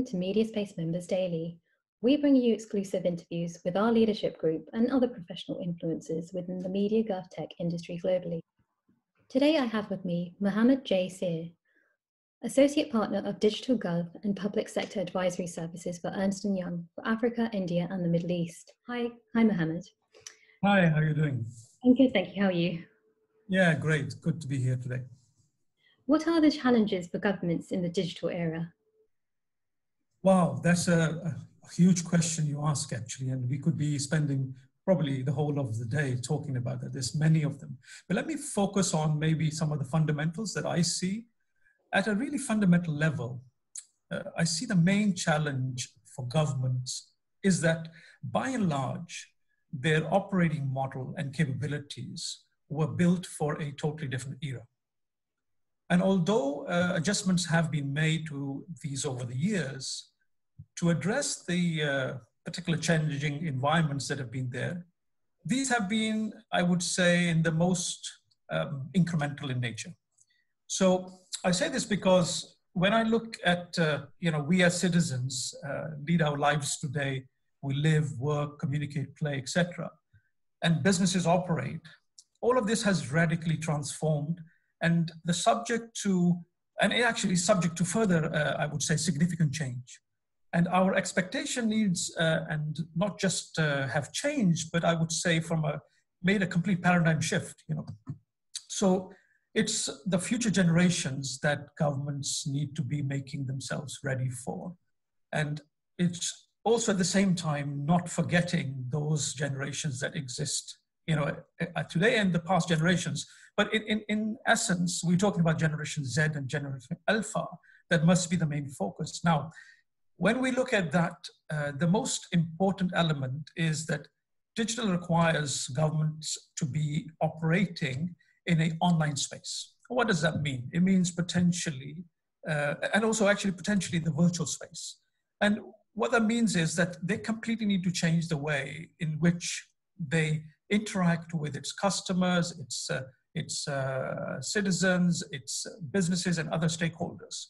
welcome to Media Space Members Daily. We bring you exclusive interviews with our leadership group and other professional influencers within the media GovTech industry globally. Today I have with me Mohammad J Sear, Associate Partner of Digital Gov and Public Sector Advisory Services for Ernst & Young for Africa, India and the Middle East. Hi Mohammad. Hi, how are you doing? I'm good, thank you. How are you? Yeah, great. Good to be here today. What are the challenges for governments in the digital era? Wow, that's a huge question you ask, actually, and we could be spending probably the whole of the day talking about that. There's many of them. But let me focus on maybe some of the fundamentals that I see. At a really fundamental level, I see the main challenge for governments is that by and large, their operating model and capabilities were built for a totally different era. And although adjustments have been made to these over the years, to address the particular challenging environments that have been there, these have been, I would say, in the most incremental in nature. So I say this because when I look at, we as citizens lead our lives today, we live, work, communicate, play, etc., and businesses operate, all of this has radically transformed and subject to further, I would say, significant change. And our expectation needs, and not just have changed, but I would say made a complete paradigm shift, So it's the future generations that governments need to be making themselves ready for. And it's also at the same time not forgetting those generations that exist, today and the past generations. But in essence, we're talking about Generation Z and Generation Alpha. That must be the main focus. Now, when we look at that, the most important element is that digital requires governments to be operating in an online space. What does that mean? It means potentially, and also actually potentially the virtual space. And what that means is that they completely need to change the way in which they interact with its customers, its citizens, its businesses and other stakeholders.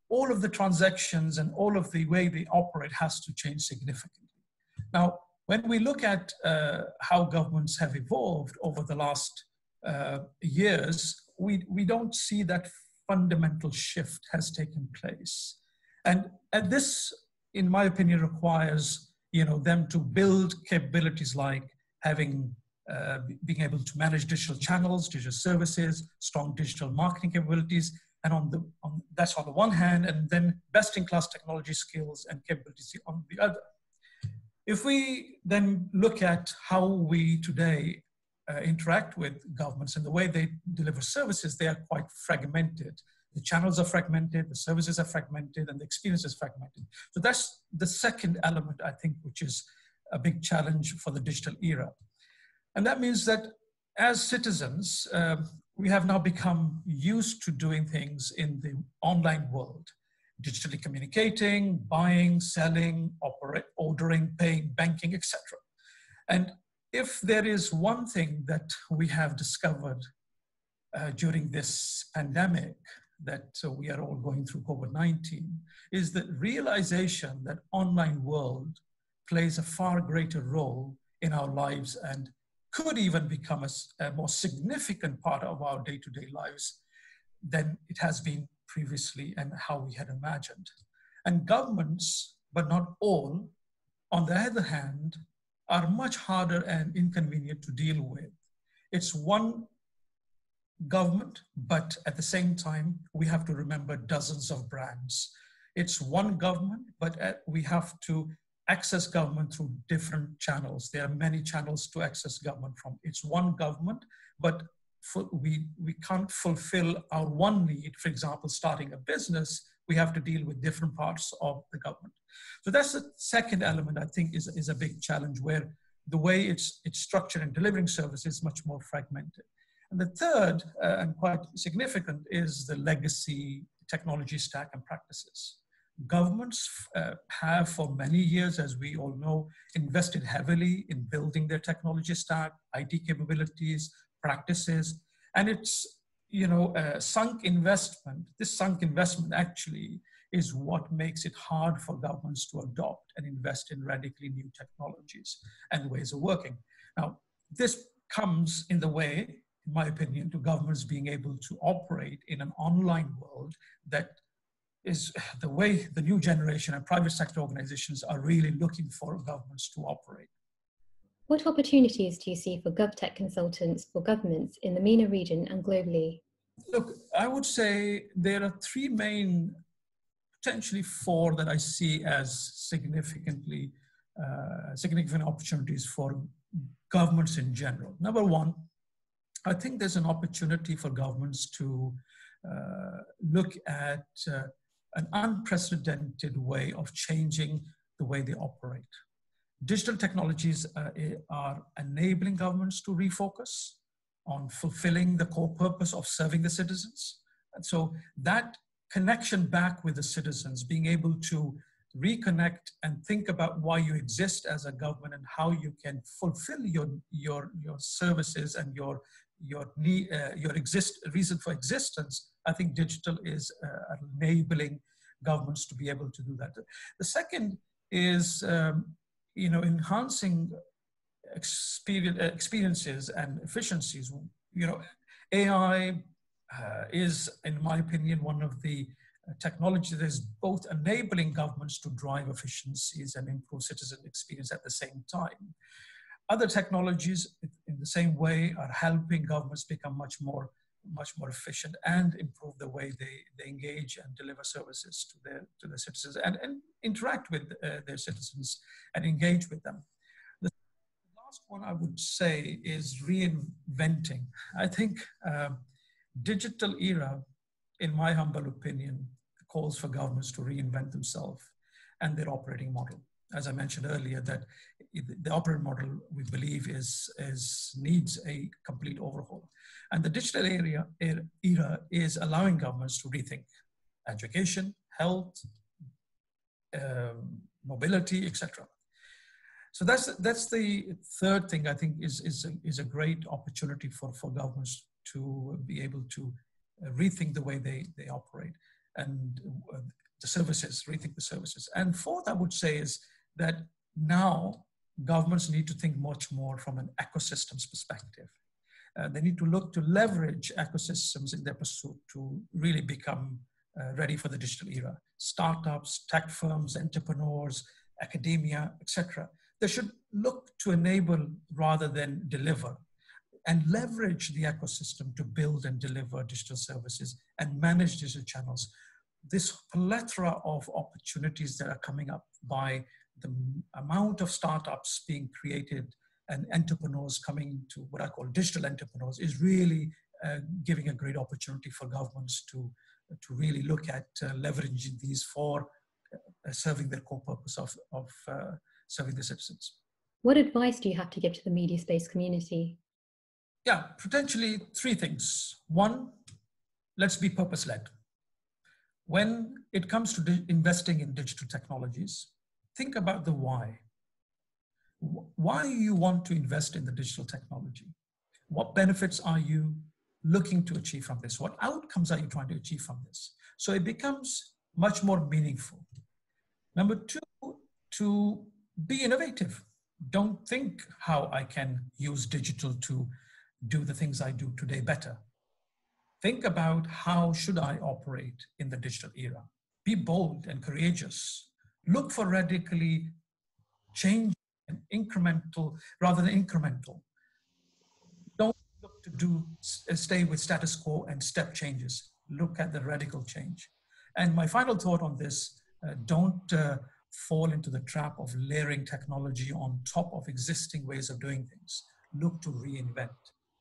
All of the transactions and all of the way they operate has to change significantly. Now, when we look at how governments have evolved over the last years, we don't see that fundamental shift has taken place. And this, in my opinion, requires them to build capabilities like being able to manage digital channels, digital services, strong digital marketing capabilities, and that's on the one hand, and then best-in-class technology skills and capabilities on the other. If we then look at how we today interact with governments and the way they deliver services, they are quite fragmented. The channels are fragmented, the services are fragmented, and the experience is fragmented. So that's the second element, I think, which is a big challenge for the digital era. And that means that as citizens, we have now become used to doing things in the online world, digitally communicating, buying, selling, ordering, paying, banking, etc. And if there is one thing that we have discovered during this pandemic that we are all going through COVID-19 is the realization that online world plays a far greater role in our lives and could even become a more significant part of our day-to-day lives than it has been previously and how we had imagined. And governments, but not all, on the other hand, are much harder and inconvenient to deal with. It's one government, but at the same time, we have to remember dozens of brands. It's one government, but we have to access government through different channels. There are many channels to access government from. It's one government, but we can't fulfill our one need. For example, starting a business, we have to deal with different parts of the government. So that's the second element, I think, is a big challenge where the way it's structured and delivering services is much more fragmented. And the third, and quite significant, is the legacy technology stack and practices. Governments have for many years, as we all know, invested heavily in building their technology stack, IT capabilities, practices, and it's sunk investment. This sunk investment actually is what makes it hard for governments to adopt and invest in radically new technologies and ways of working. Now, this comes in the way, in my opinion, to governments being able to operate in an online world that is the way the new generation and private sector organizations are really looking for governments to operate. What opportunities do you see for GovTech consultants for governments in the MENA region and globally? Look, I would say there are three main, potentially four, that I see as significant opportunities for governments in general. Number one, I think there's an opportunity for governments to look at an unprecedented way of changing the way they operate. Digital technologies are enabling governments to refocus on fulfilling the core purpose of serving the citizens. And so that connection back with the citizens, being able to reconnect and think about why you exist as a government and how you can fulfill your services and your reason for existence, I think digital is enabling governments to be able to do that. The second is enhancing experiences and efficiencies. AI is, in my opinion, one of the technologies that is both enabling governments to drive efficiencies and improve citizen experience at the same time. Other technologies, in the same way, are helping governments become much more efficient and improve the way they engage and deliver services to their citizens and interact with their citizens and engage with them. The last one I would say is reinventing. I think digital era, in my humble opinion, calls for governments to reinvent themselves and their operating model. As I mentioned earlier, that the operating model, we believe, needs a complete overhaul. And the digital era is allowing governments to rethink education, health, mobility, etc. So that's the third thing I think is a great opportunity for governments to be able to rethink the way they operate and rethink the services. And fourth, I would say, is that now governments need to think much more from an ecosystems perspective. They need to look to leverage ecosystems in their pursuit to really become ready for the digital era. Startups, tech firms, entrepreneurs, academia, etc. They should look to enable rather than deliver, and leverage the ecosystem to build and deliver digital services and manage digital channels. This plethora of opportunities that are coming up by the amount of startups being created and entrepreneurs coming to what I call digital entrepreneurs is really giving a great opportunity for governments to really look at leveraging these for serving their core purpose of serving the citizens. What advice do you have to give to the media space community? Yeah, potentially three things. One, let's be purpose-led. When it comes to investing in digital technologies, think about the why. Why you want to invest in the digital technology? What benefits are you looking to achieve from this? What outcomes are you trying to achieve from this? So it becomes much more meaningful. Number two, to be innovative. Don't think how I can use digital to do the things I do today better. Think about how should I operate in the digital era. Be bold and courageous. Look for radically change and incremental rather than incremental. Don't look to stay with status quo and step changes. Look at the radical change. And my final thought on this, don't fall into the trap of layering technology on top of existing ways of doing things. Look to reinvent.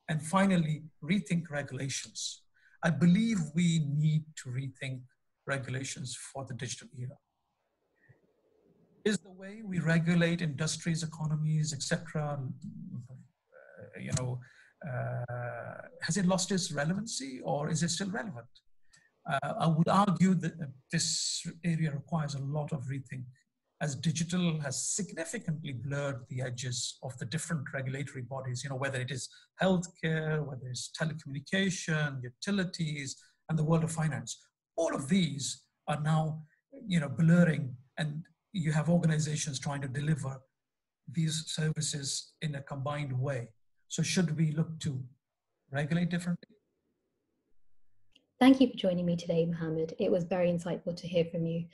And finally, rethink regulations. I believe we need to rethink regulations for the digital era. Is the way we regulate industries, economies, etc., has it lost its relevancy, or is it still relevant? I would argue that this area requires a lot of rethink, as digital has significantly blurred the edges of the different regulatory bodies, whether it is healthcare, whether it's telecommunication, utilities, and the world of finance. All of these are now blurring, and you have organizations trying to deliver these services in a combined way. So should we look to regulate differently? Thank you for joining me today, Mohammad. It was very insightful to hear from you.